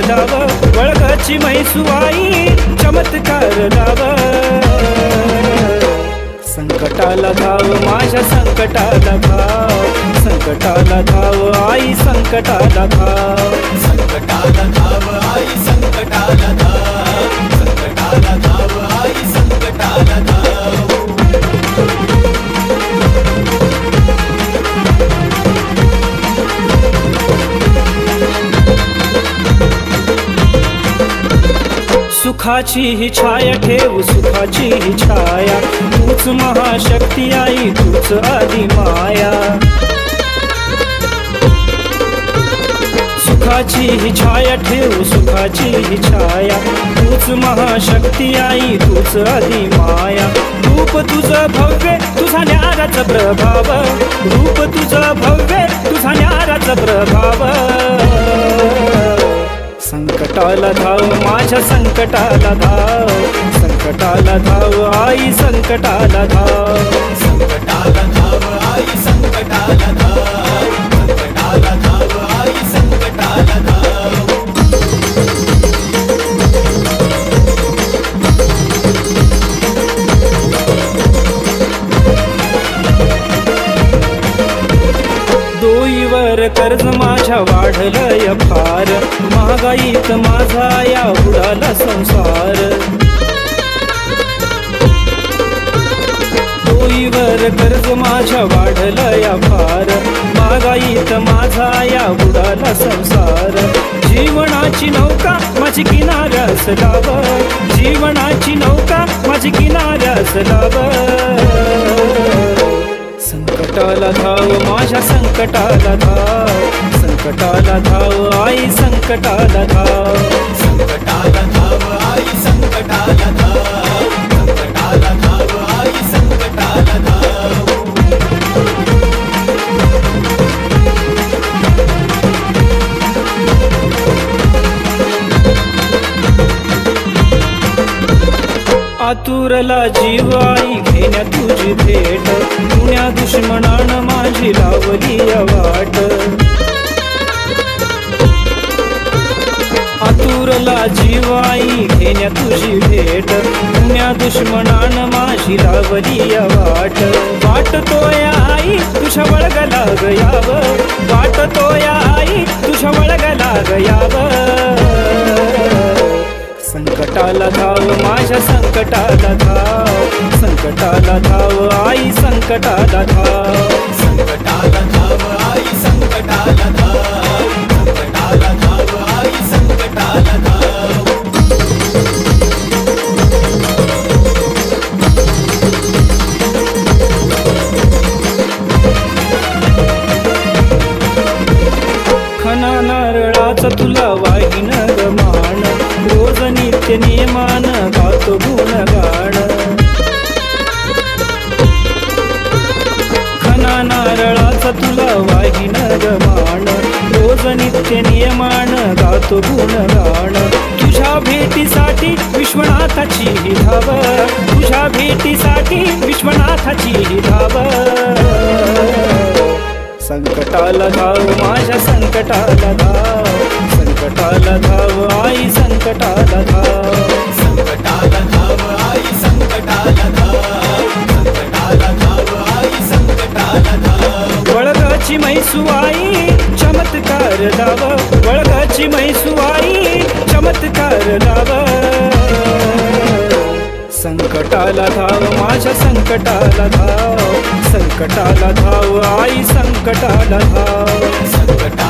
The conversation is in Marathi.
लाव वळगाची म्हैसुवाई चमत्कार लाव संकटाला धाव माझ्या संकटाला धाव संकटाला धाव आई संकटाला धाव संकटाला धाव आई संकटाला धाव संकटाला धाव आई संकटाला धाव सुखाची ही छाया ठेव सुखाची ही छाया तूच महाशक्ती आई तूच आदि माया सुखाची ही छाया ठेव सुखाची ही छाया तूच महाशक्ती आई तूच आदि माया रूप तुझं भव्य तुझा न्याराचा प्रभाव रूप तुझं भव्य तुझा न्याराचा प्रभाव संकटाला धाव माझ्या संकटाला धाव संकटाला धाव आई संकटाला धाव संकटाला धाव आई संकटाला धाव संकटाला धाव आई संकटाला धाव दोईवर कर्ज माझ्या वाढलंय फार महागाईत माझा या उडाला संसार दोईवर कर्ज माझ्या वाढलंय फार महागाईत माझा या उडाला संसार जीवनाची नौका माझी किनाऱ्यास लाव जीवनाची नौका माझी किनाऱ्यास लाव संकटाला धाव माझ्या संकटाला धाव संकटाला धाव आई संकटाला धाव संकटाला धाव आई संकटाला धाव संकटाला धाव आई संकटाला धाव आतुरला जीव आई घेण्या तुझी भेट पुण्या दुश्मनानं माझी लावली वाट आतुरला जीव आई घेण्या तुझी भेट पुण्या दुश्मनानं माझी लावली वाट वाट तोया आई तुझ्या वळगला गयाव वाट तोया आई तुझ्या वळगला गयाव संकटाला धाव माझ्या संकटाला धाव संकटाला धाव आई संकटाला धाव संकटाला धाव आई संकटाला धाव संकटाला धाव आई संकटाला धाव खना नारळाचा तुला वाहिन गमान रोज नित्य नियमान गातो गुणगान खना नारळाचा तुला वाहिन गमान रोज नित्य नियमान गातो गुणगान तुझ्या भेटीसाठी विश्वनाथाची ही धाव तुझ्या भेटीसाठी विश्वनाथाची ही धाव संकटाला धाव माझ्या संकटाला धाव संकटाला धाव आई संकटाला धाव संकटाला धाव आई संकटाला धाव संकटाला धाव आई संकटाला धाव वळगाची म्हैसुवाई चमत्कार लाव वळगाची म्हैसुवाई चमत्कार लाव संकटाला धाव माझ्या संकटाला धाव संकटाला धाव आई संकटाला धाव संकटाला